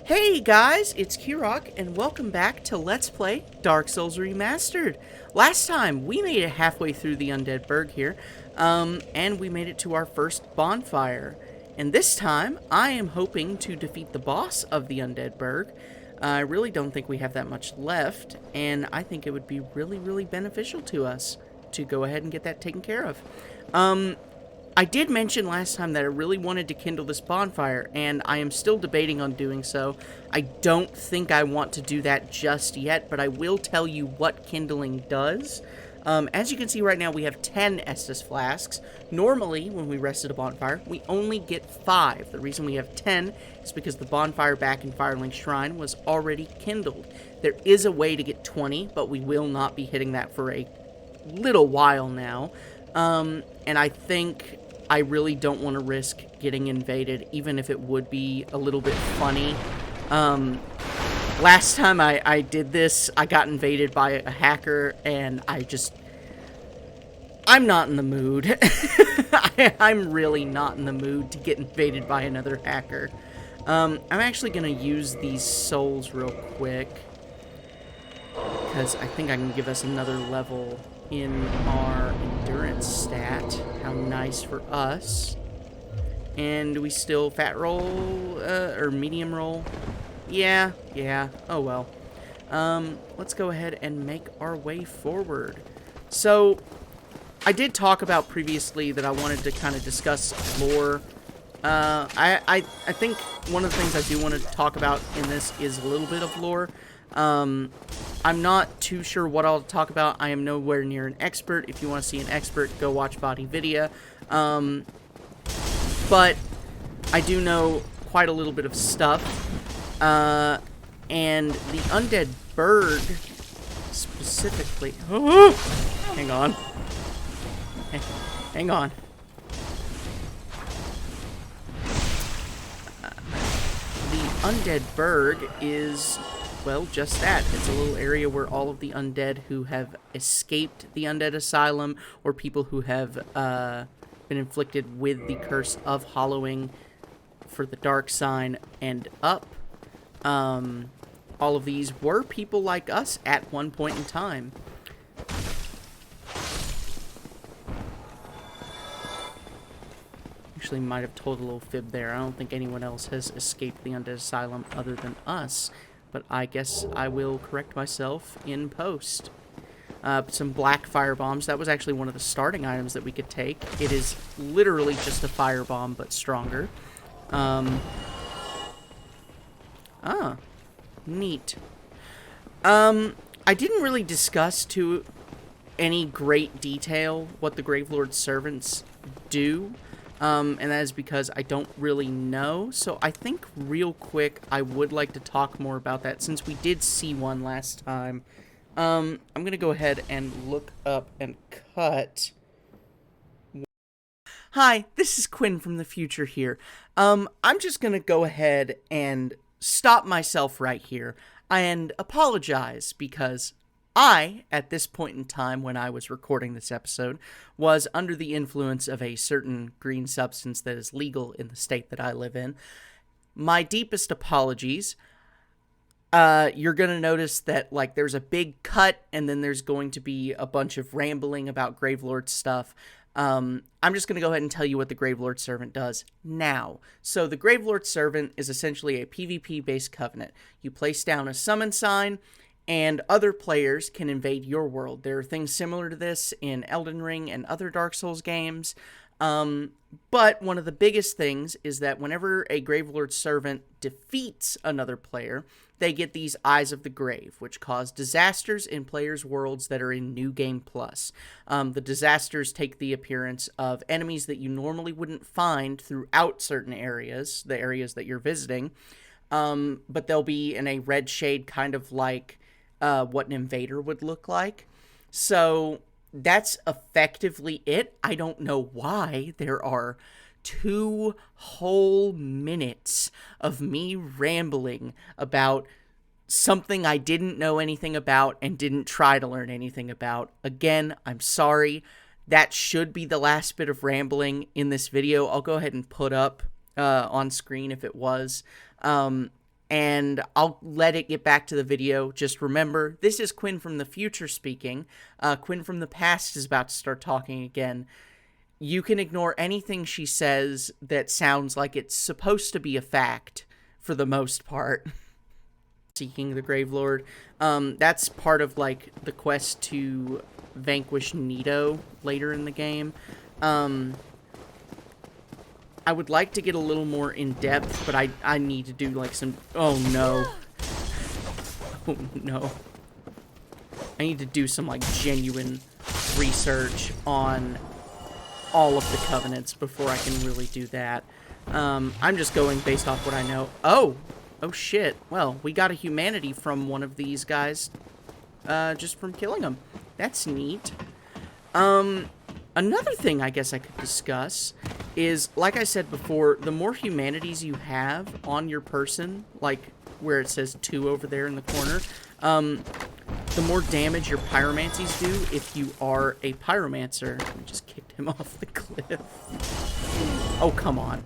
Hey guys, it's Kirok, and welcome back to Let's Play Dark Souls Remastered. Last time, we made it halfway through the Undead Burg here, and we made it to our first bonfire. And this time, I am hoping to defeat the boss of the Undead Burg. I really don't think we have that much left, and I think it would be really beneficial to us to go ahead and get that taken care of. I did mention last time that I really wanted to kindle this bonfire, and I am still debating on doing so. I don't think I want to do that just yet, but I will tell you what kindling does. As you can see right now, we have 10 Estus flasks. Normally, when we rested a bonfire, we only get 5. The reason we have 10 is because the bonfire back in Firelink Shrine was already kindled. There is a way to get 20, but we will not be hitting that for a little while now. And I think I really don't want to risk getting invaded, even if it would be a little bit funny. Last time I did this, I got invaded by a hacker, and I'm not in the mood. I'm really not in the mood to get invaded by another hacker. I'm actually going to use these souls real quick, because I think I can give us another level in our endurance stat. How nice for us. And do we still fat roll, or medium roll? Yeah, oh well. Let's go ahead and make our way forward. So, I did talk about previously that I wanted to kind of discuss lore. I think one of the things I do want to talk about in this is a little bit of lore. I'm not too sure what I'll talk about. I am nowhere near an expert. If you want to see an expert, go watch Body Vidya. But I do know quite a little bit of stuff. And the Undead Burg, specifically... Oh, hang on. Hang on. The Undead Burg is... well, just that. It's a little area where all of the undead who have escaped the undead asylum, or people who have been inflicted with the curse of hollowing for the dark sign end up. All of these were people like us at one point in time. Actually, might have told a little fib there. I don't think anyone else has escaped the undead asylum other than us. But I guess I will correct myself in post. Some black fire bombs. That was actually one of the starting items that we could take. It is literally just a fire bomb, but stronger. Neat. I didn't really discuss to any great detail what the Gravelord's servants do. And that is because I don't really know. So I think real quick, I would like to talk more about that since we did see one last time. I'm going to go ahead and look up and cut. Hi, this is Quinn from the future here. I'm just going to go ahead and stop myself right here and apologize because I, at this point in time when I was recording this episode, was under the influence of a certain green substance that is legal in the state that I live in. My deepest apologies. You're going to notice that, like, there's a big cut, and then there's going to be a bunch of rambling about Gravelord stuff. I'm just going to go ahead and tell you what the Gravelord Servant does now. So the Gravelord Servant is essentially a PvP-based covenant. You place down a summon sign, and other players can invade your world. There are things similar to this in Elden Ring and other Dark Souls games. But one of the biggest things is that whenever a Gravelord Servant defeats another player, they get these Eyes of the Grave, which cause disasters in players' worlds that are in New Game Plus. The disasters take the appearance of enemies that you normally wouldn't find throughout certain areas, the areas that you're visiting. But they'll be in a red shade, kind of like what an invader would look like. So that's effectively it. I don't know why there are 2 whole minutes of me rambling about something I didn't know anything about and didn't try to learn anything about. Again, I'm sorry. That should be the last bit of rambling in this video. I'll go ahead and put up on screen if it was. and I'll let it get back to the video. Just remember, this is Qwyn from the future speaking. Qwyn from the past is about to start talking again. You can ignore anything she says that sounds like it's supposed to be a fact, for the most part. Seeking the Gravelord. That's part of, like, the quest to vanquish Nito later in the game. I would like to get a little more in-depth, but I need to do, like, some... Oh, no. Oh, no. I need to do some, like, genuine research on all of the covenants before I can really do that. I'm just going based off what I know. Oh! Oh, shit. Well, we got a humanity from one of these guys, just from killing them. That's neat. Another thing I guess I could discuss is, like I said before, the more humanities you have on your person, like where it says 2 over there in the corner, the more damage your pyromancies do if you are a pyromancer. I just kicked him off the cliff. Oh, come on.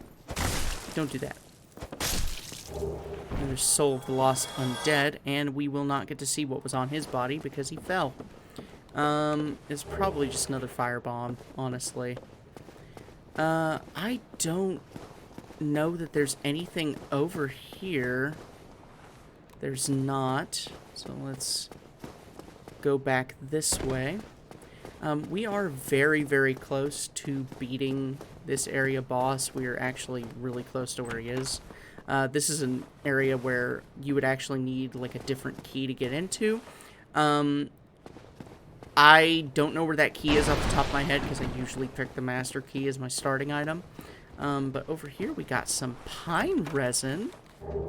Don't do that. Another Soul of the Lost Undead, and we will not get to see what was on his body because he fell. It's probably just another firebomb, honestly. I don't know that there's anything over here. There's not. So let's go back this way. We are very, very close to beating this area boss. We are actually really close to where he is. This is an area where you would actually need, like, a different key to get into. I don't know where that key is off the top of my head because I usually pick the master key as my starting item. But over here we got some pine resin.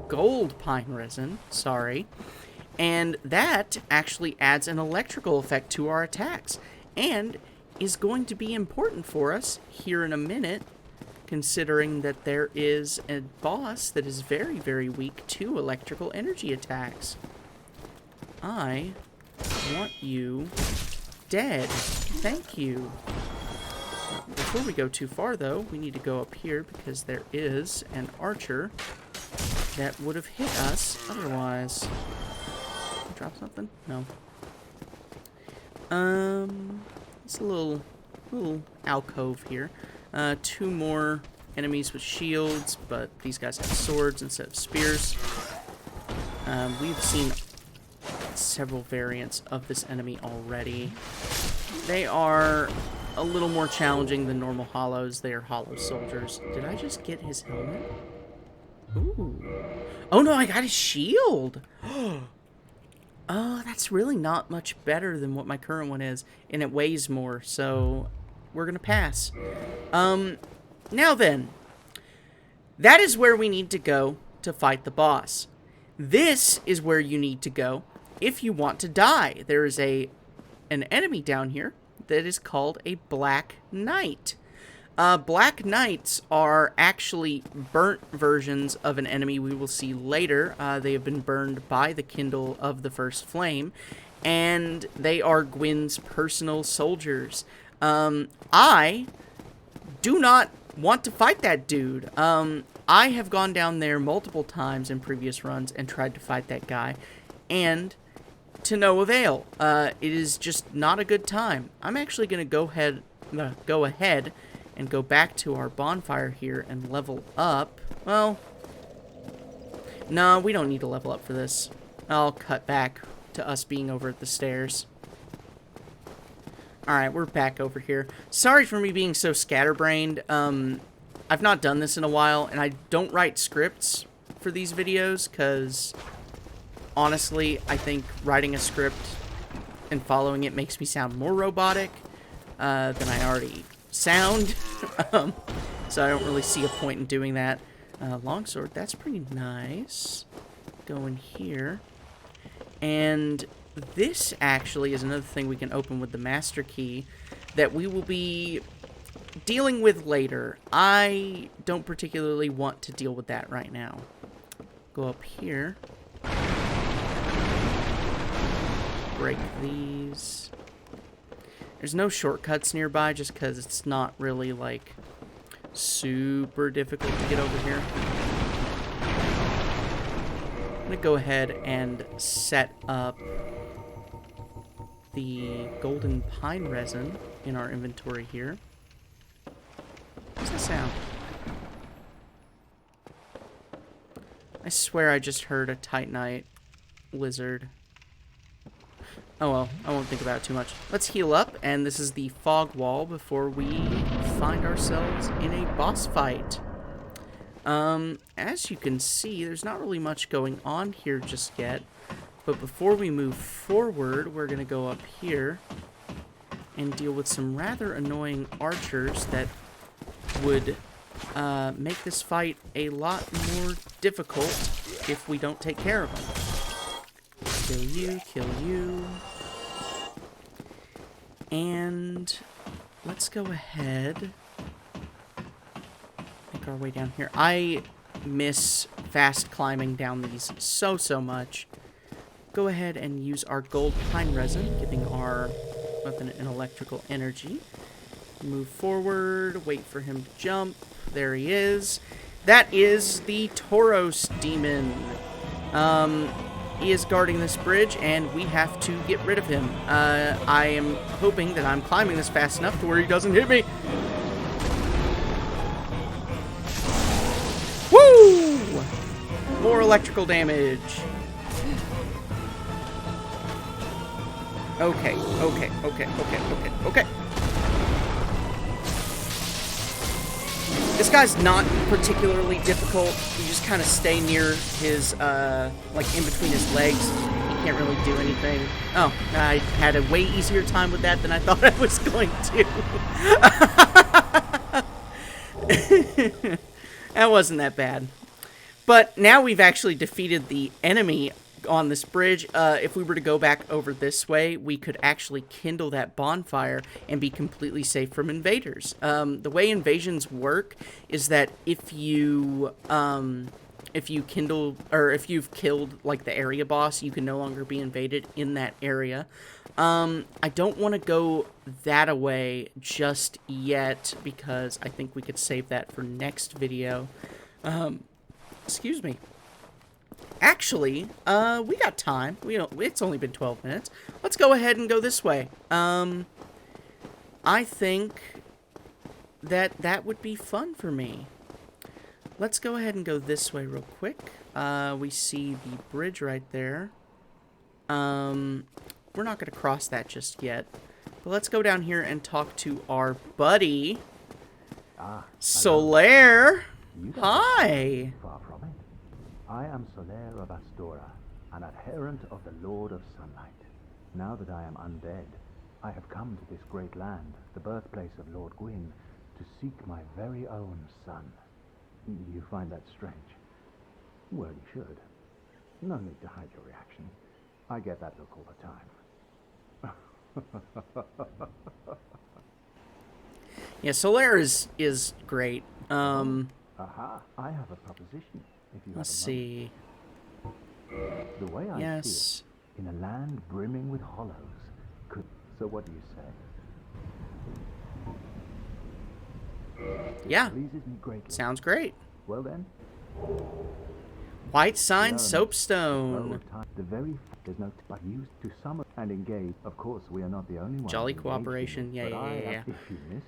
Gold pine resin, sorry. And that actually adds an electrical effect to our attacks. And is going to be important for us here in a minute, considering that there is a boss that is very, very weak to electrical energy attacks. I want you dead. Thank you. Before we go too far, though, we need to go up here because there is an archer that would have hit us otherwise. Drop something? No. It's a little alcove here. 2 more enemies with shields, but these guys have swords instead of spears. We've seen several variants of this enemy already. They are a little more challenging than normal hollows. They are hollow soldiers. Did I just get his helmet? Ooh. Oh no, I got his shield! Oh, that's really not much better than what my current one is, and it weighs more, so we're gonna pass. Now then, that is where we need to go to fight the boss. This is where you need to go if you want to die. There is an enemy down here that is called a Black Knight. Black Knights are actually burnt versions of an enemy we will see later. They have been burned by the Kindle of the First Flame, and they are Gwyn's personal soldiers. I do not want to fight that dude. I have gone down there multiple times in previous runs and tried to fight that guy, and to no avail. It is just not a good time. I'm actually going to go ahead and go back to our bonfire here and level up. Well, no, we don't need to level up for this. I'll cut back to us being over at the stairs. Alright, we're back over here. Sorry for me being so scatterbrained. I've not done this in a while, and I don't write scripts for these videos, because honestly, I think writing a script and following it makes me sound more robotic than I already sound. So I don't really see a point in doing that. Longsword, that's pretty nice. Go in here. And this actually is another thing we can open with the master key that we will be dealing with later. I don't particularly want to deal with that right now. Go up here. Break these. There's no shortcuts nearby just because it's not really, like, super difficult to get over here. I'm going to go ahead and set up the golden pine resin in our inventory here. What's that sound? I swear I just heard a Titanite lizard. Oh well, I won't think about it too much. Let's heal up, and this is the fog wall before we find ourselves in a boss fight. As you can see, there's not really much going on here just yet, but before we move forward, we're going to go up here and deal with some rather annoying archers that would make this fight a lot more difficult if we don't take care of them. Kill you, kill you. And let's go ahead. Make our way down here. I miss fast climbing down these so much. Go ahead and use our gold pine resin, giving our weapon an electrical energy. Move forward, wait for him to jump. There he is. That is the Tauros demon. He is guarding this bridge, and we have to get rid of him. I am hoping that I'm climbing this fast enough to where he doesn't hit me. Woo! More electrical damage. Okay. This guy's not particularly difficult. You just kind of stay near his, like in between his legs. He can't really do anything. Oh, I had a way easier time with that than I thought I was going to. That wasn't that bad. But now we've actually defeated the enemy on this bridge. If we were to go back over this way, we could actually kindle that bonfire and be completely safe from invaders. The way invasions work is that if you kindle, or if you've killed like the area boss, you can no longer be invaded in that area. I don't want to go that away just yet because I think we could save that for next video. Excuse me. Actually, we got time. It's only been 12 minutes. Let's go ahead and go this way. I think that would be fun for me. Let's go ahead and go this way real quick. We see the bridge right there. We're not going to cross that just yet. But let's go down here and talk to our buddy, Solaire. Hi. Far from it. I am Solaire of Astora, an adherent of the Lord of Sunlight. Now that I am undead, I have come to this great land, the birthplace of Lord Gwyn, to seek my very own son. You find that strange? Well, you should. No need to hide your reaction. I get that look all the time. Yeah, Solaire is great. Aha, I have a proposition. If you Let's see. The way I see it, in a land brimming with hollows, so what do you say? Yeah. Pleases me greatly. Sounds great. Well then. White sign soapstone. There's no but used to summon and engage. Of course, we are not the only ones. Jolly cooperation. Yeah. If you miss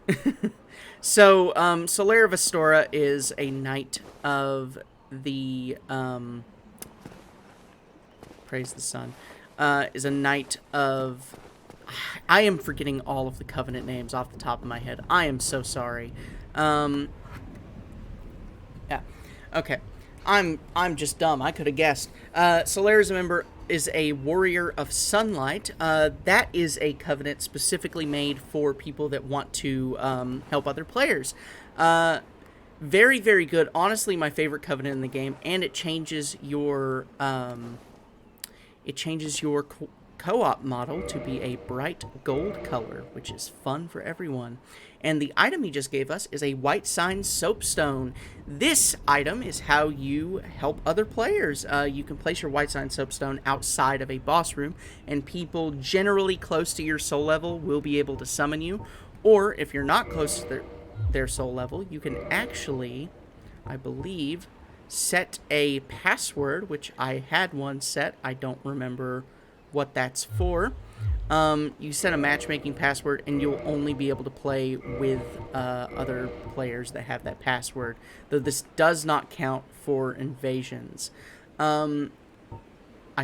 it. So, Solaire of Astora is a knight of the, praise the sun, is a knight of, I am forgetting all of the Covenant names off the top of my head. I am so sorry. Yeah, okay. I'm just dumb. I could have guessed. Solaire is a warrior of sunlight. That is a covenant specifically made for people that want to help other players. Very, very good. Honestly, my favorite covenant in the game, and it changes your co-op model to be a bright gold color, which is fun for everyone. And the item he just gave us is a white sign soapstone. This item is how you help other players. You can place your white sign soapstone outside of a boss room, and people generally close to your soul level will be able to summon you. Or if you're not close to their soul level, you can actually, I believe, set a password, which I had one set. I don't remember what that's for. You set a matchmaking password, and you'll only be able to play with other players that have that password, though this does not count for invasions. I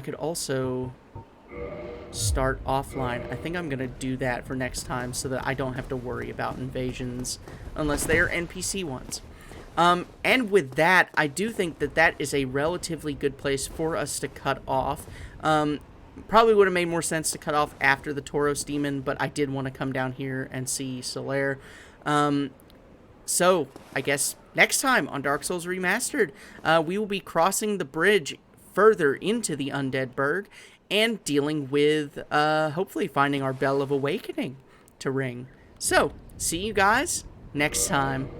could also start offline. I think I'm going to do that for next time so that I don't have to worry about invasions unless they are NPC ones. And with that, I do think that that is a relatively good place for us to cut off. Probably would have made more sense to cut off after the Tauros Demon, but I did want to come down here and see Solaire. So, I guess next time on Dark Souls Remastered, we will be crossing the bridge further into the Undead Burg and dealing with, hopefully finding our Bell of Awakening to ring. So, see you guys next time.